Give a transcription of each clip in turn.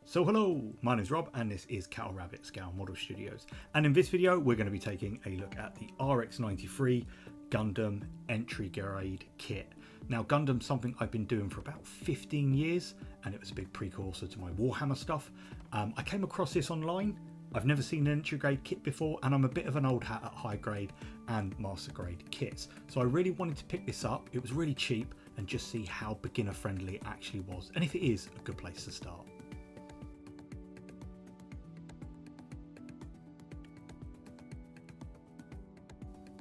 So hello, my name is Rob and this is Cattle Rabbit Scale Model Studios, and in this video we're going to be taking a look at the RX-93 Gundam entry grade kit. Now Gundam's something I've been doing for about 15 years and it was a big precursor to my Warhammer stuff. I came across this online. I've never seen an entry grade kit before and I'm a bit of an old hat at high grade and master grade kits. So I really wanted to pick this up. It was really cheap and just see how beginner friendly it actually was, and if it is a good place to start.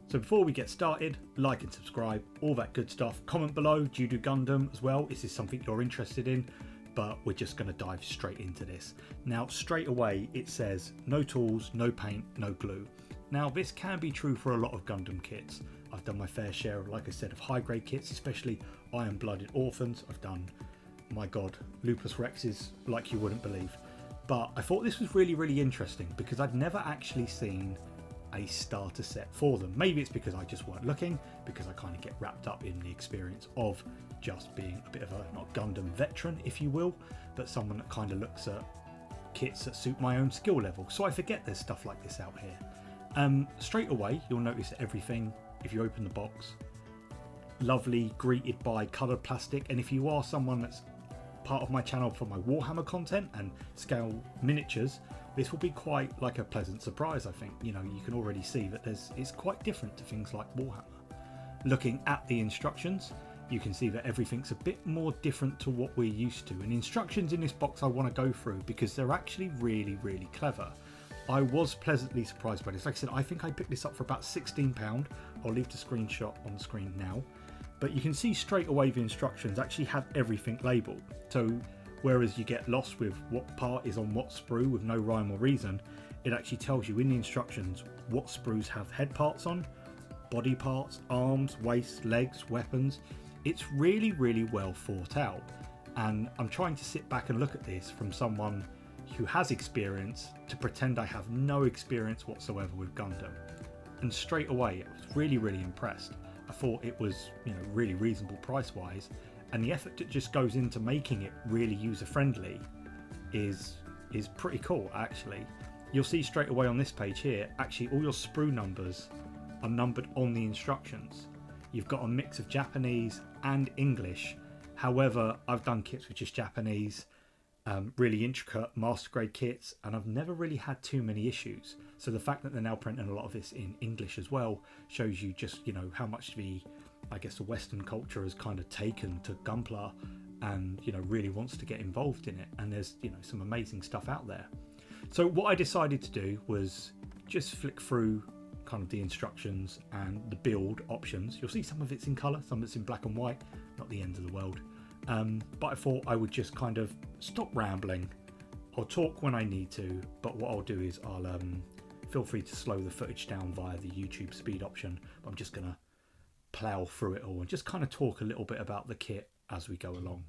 So before we get started, like and subscribe, all that good stuff. Comment below, do you do Gundam as well? Is this something you're interested in? But we're just going to dive straight into this. Now straight away it says no tools, no paint, no glue. Now this can be true for a lot of Gundam kits. I've done my fair share of, like I said, of high grade kits, especially Iron Blooded Orphans. I've done, my god, Lupus Rexes like you wouldn't believe. But I thought this was really interesting because I'd never actually seen a starter set for them. Maybe it's because I just weren't looking, because I kind of get wrapped up in the experience of just being a bit of a, not Gundam veteran if you will, but someone that kind of looks at kits that suit my own skill level. So I forget there's stuff like this out here. Straight away you'll notice that everything, if you open the box, lovely greeted by coloured plastic. And if you are someone that's part of my channel for my Warhammer content and scale miniatures, this will be quite like a pleasant surprise. I think, you know, you can already see that it's quite different to things like Warhammer. Looking at the instructions, you can see that everything's a bit more different to what we're used to, and the instructions in this box I want to go through because they're actually really clever. I was pleasantly surprised by this. Like I said, I think I picked this up for about £16. I'll leave the screenshot on the screen now, but you can see straight away the instructions actually have everything labelled. So whereas you get lost with what part is on what sprue with no rhyme or reason, it actually tells you in the instructions what sprues have head parts on, body parts, arms, waist, legs, weapons. It's really well thought out, and I'm trying to sit back and look at this from someone who has experience to pretend I have no experience whatsoever with Gundam. And straight away I was really impressed. I thought it was, you know, really reasonable price wise, and the effort that just goes into making it really user friendly is pretty cool actually. You'll see straight away on this page here, actually all your sprue numbers are numbered on the instructions. You've got a mix of Japanese and English. However, I've done kits with just Japanese, really intricate master grade kits, and I've never really had too many issues. So the fact that they're now printing a lot of this in English as well shows you just, you know, how much I guess the Western culture has kind of taken to Gunpla and, you know, really wants to get involved in it. And there's, you know, some amazing stuff out there. So what I decided to do was just flick through kind of the instructions and the build options. You'll see some of it's in colour, some of it's in black and white, not the end of the world. But I thought I would just kind of stop rambling. I'll talk when I need to, but what I'll do is I'll feel free to slow the footage down via the YouTube speed option. But I'm just going to plough through it all and just kind of talk a little bit about the kit as we go along.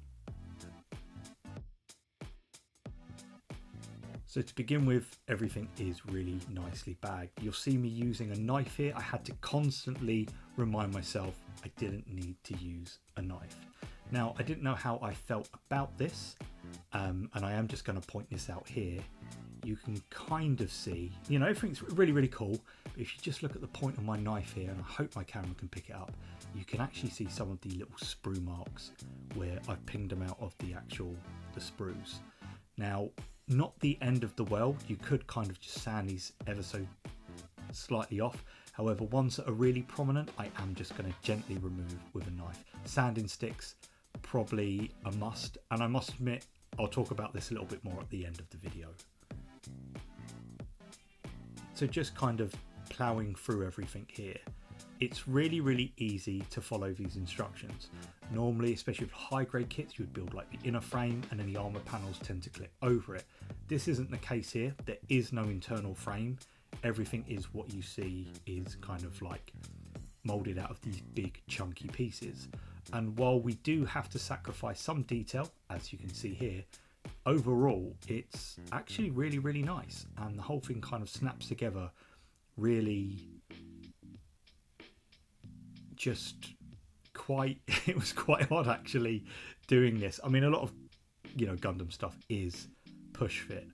So to begin with, everything is really nicely bagged. You'll see me using a knife here. I had to constantly remind myself I didn't need to use a knife. Now, I didn't know how I felt about this, and I am just going to point this out here. You can kind of see, you know, everything's really cool. But if you just look at the point of my knife here, and I hope my camera can pick it up, you can actually see some of the little sprue marks where I've pinged them out of the sprues. Now, not the end of the world. You could kind of just sand these ever so slightly off. However, ones that are really prominent, I am just going to gently remove with a knife. Sanding sticks, probably a must. And I must admit, I'll talk about this a little bit more at the end of the video. So just kind of ploughing through everything here. It's really easy to follow these instructions. Normally, especially with high grade kits, you would build like the inner frame and then the armor panels tend to clip over it. This isn't the case here. There is no internal frame. Everything is what you see is kind of like molded out of these big chunky pieces. And while we do have to sacrifice some detail, as you can see here, overall it's actually really nice, and the whole thing kind of snaps together really just quite it was quite odd actually doing this. I mean, a lot of, you know, Gundam stuff is push fit,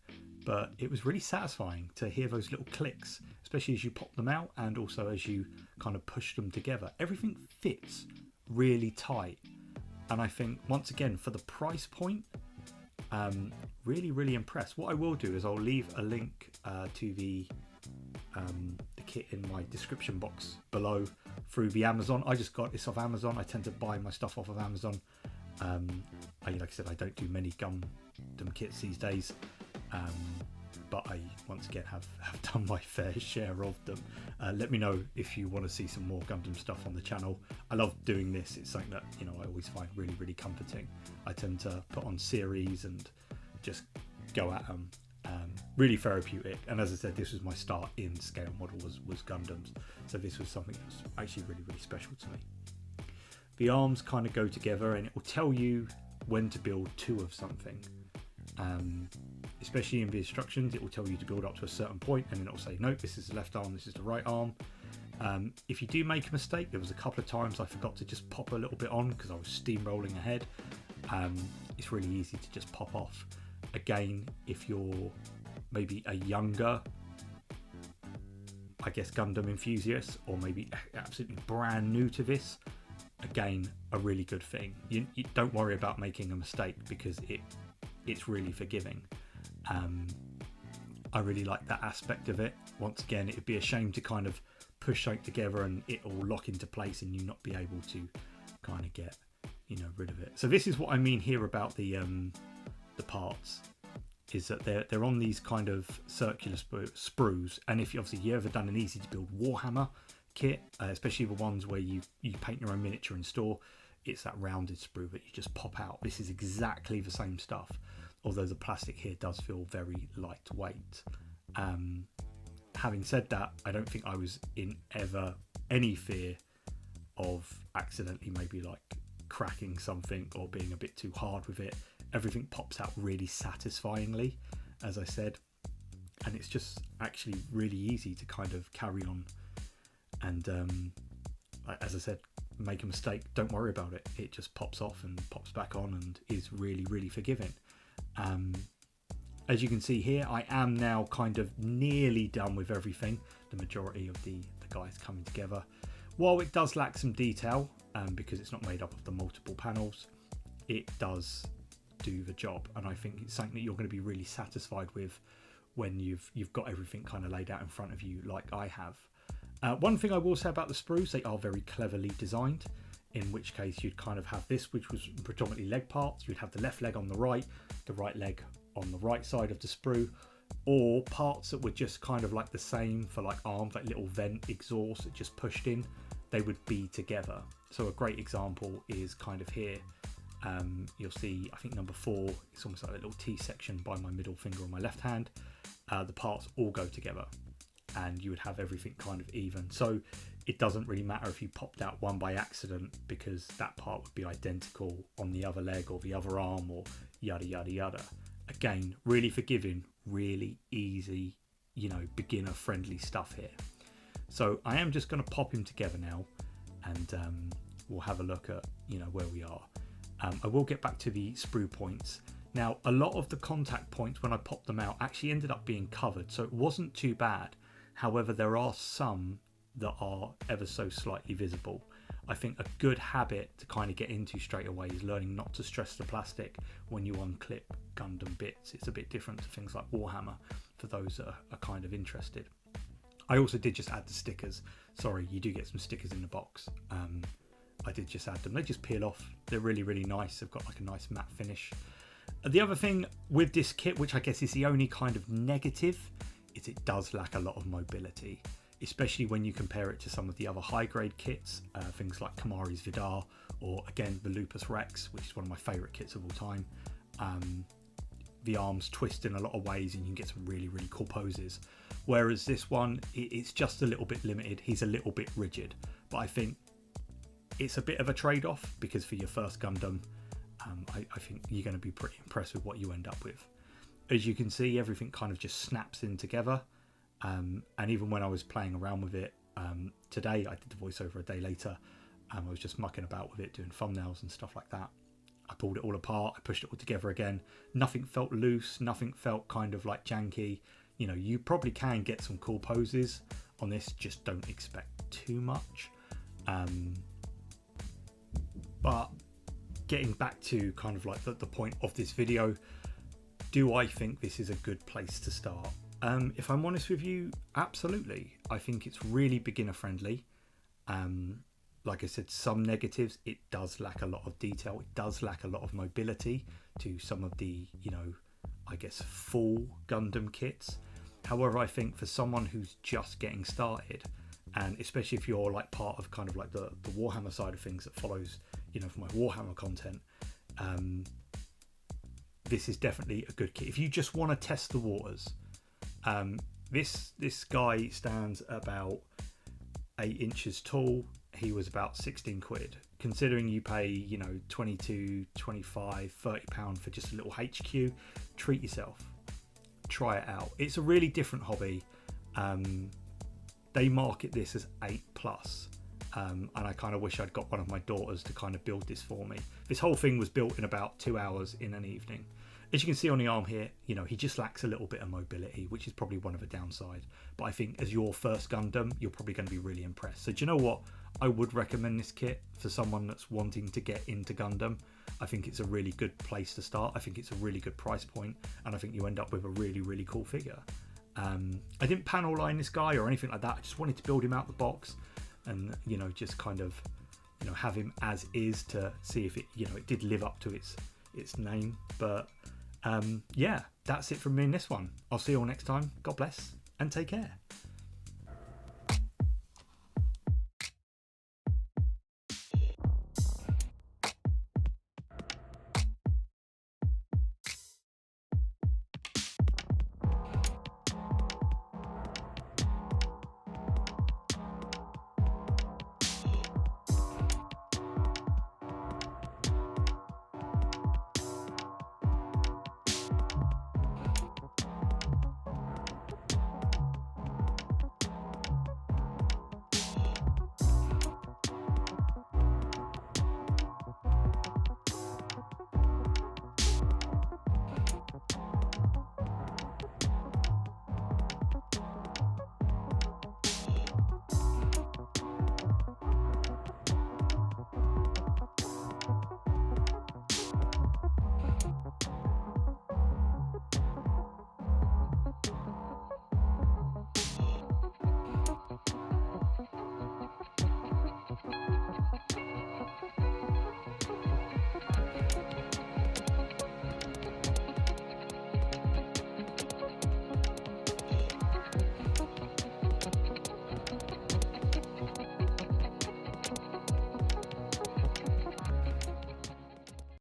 but it was really satisfying to hear those little clicks, especially as you pop them out and also as you kind of push them together. Everything fits really tight, and I think once again for the price point, really impressed. What I will do is I'll leave a link to the kit in my description box below through the Amazon. I just got this off Amazon. I tend to buy my stuff off of Amazon. Like I said, I don't do many Gundam kits these days, but I once again have done my fair share of them. Let me know if you want to see some more Gundam stuff on the channel. I love doing this. It's something that, you know, I always find really comforting. I tend to put on series and just go at them. Really therapeutic, and as I said, this was my start in scale model was Gundams, so this was something that was actually really special to me. The arms kind of go together, and it will tell you when to build two of something. Especially in the instructions, it will tell you to build up to a certain point, and then it will say, nope, this is the left arm, this is the right arm. If you do make a mistake, there was a couple of times I forgot to just pop a little bit on because I was steamrolling ahead. It's really easy to just pop off. Again, if you're maybe a younger, I guess, Gundam enthusiast, or maybe absolutely brand new to this, again, a really good thing. You don't worry about making a mistake because it's really forgiving. I really like that aspect of it. Once again, it would be a shame to kind of push something together and it all lock into place and you not be able to kind of get, you know, rid of it. So this is what I mean here about the parts, is that they're on these kind of circular sprues, and if you ever done an easy to build Warhammer kit, especially the ones where you paint your own miniature in store, it's that rounded sprue that you just pop out. This is exactly the same stuff, although the plastic here does feel very lightweight. Having said that, I don't think I was in ever any fear of accidentally maybe like cracking something or being a bit too hard with it. Everything pops out really satisfyingly, as I said, and it's just actually really easy to kind of carry on. And as I said, make a mistake, don't worry about it. It just pops off and pops back on and is really forgiving. As you can see here, I am now kind of nearly done with everything. The majority of the guys coming together. While it does lack some detail, because it's not made up of the multiple panels, it does do the job, and I think it's something that you're going to be really satisfied with when you've got everything kind of laid out in front of you like I have. One thing I will say about the sprues, they are very cleverly designed, in which case you'd kind of have this, which was predominantly leg parts. You'd have the left leg on the right leg on the right side of the sprue, or parts that were just kind of like the same for like arms, like little vent exhaust that just pushed in. They would be together. So a great example is kind of here. You'll see, I think number 4, it's almost like a little T section by my middle finger on my left hand. The parts all go together and you would have everything kind of even. So it doesn't really matter if you popped out one by accident, because that part would be identical on the other leg or the other arm or yada yada. Again, really forgiving, really easy, you know, beginner friendly stuff here. So I am just going to pop him together now, and we'll have a look at, you know, where we are. I will get back to the sprue points. Now, a lot of the contact points when I popped them out actually ended up being covered, so it wasn't too bad. However, there are some that are ever so slightly visible. I think a good habit to kind of get into straight away is learning not to stress the plastic when you unclip Gundam bits. It's a bit different to things like Warhammer for those that are kind of interested. I also did just add the stickers. Sorry, you do get some stickers in the box. I did just add them. They just peel off. They're really nice. They've got like a nice matte finish. The other thing with this kit, which I guess is the only kind of negative, is it does lack a lot of mobility, especially when you compare it to some of the other high grade kits, things like Kamari's Vidar, or again the Lupus Rex, which is one of my favourite kits of all time. The arms twist in a lot of ways and you can get some really cool poses, whereas this one, it's just a little bit limited. He's a little bit rigid, but I think it's a bit of a trade-off, because for your first Gundam, I think you're going to be pretty impressed with what you end up with. As you can see, everything kind of just snaps in together, and even when I was playing around with it today, I did the voiceover a day later, I was just mucking about with it, doing thumbnails and stuff like that. I pulled it all apart, I pushed it all together again. Nothing felt loose, nothing felt kind of like janky. You know, you probably can get some cool poses on this, just don't expect too much. But getting back to kind of like the point of this video, do I think this is a good place to start? If I'm honest with you, absolutely. I think it's really beginner friendly. Like I said, some negatives, it does lack a lot of detail. It does lack a lot of mobility to some of the, you know, I guess full Gundam kits. However, I think for someone who's just getting started, and especially if you're like part of kind of like the Warhammer side of things that follows, you know, for my Warhammer content, this is definitely a good kit. If you just want to test the waters, this guy stands about 8 inches tall. He was about 16 quid. Considering you pay, you know, 22, 25, 30 pound for just a little HQ, treat yourself. Try it out. It's a really different hobby. They market this as 8+, and I kind of wish I'd got one of my daughters to kind of build this for me. This whole thing was built in about 2 hours in an evening. As you can see on the arm here, you know, he just lacks a little bit of mobility, which is probably one of the downside. But I think as your first Gundam, you're probably going to be really impressed. So do you know what? I would recommend this kit for someone that's wanting to get into Gundam. I think it's a really good place to start. I think it's a really good price point, and I think you end up with a really, really cool figure. I didn't panel line this guy or anything like that. I just wanted to build him out the box and, you know, just kind of, you know, have him as is to see if it, you know, it did live up to its name. But yeah, that's it from me in this one. I'll see you all next time. God bless and take care.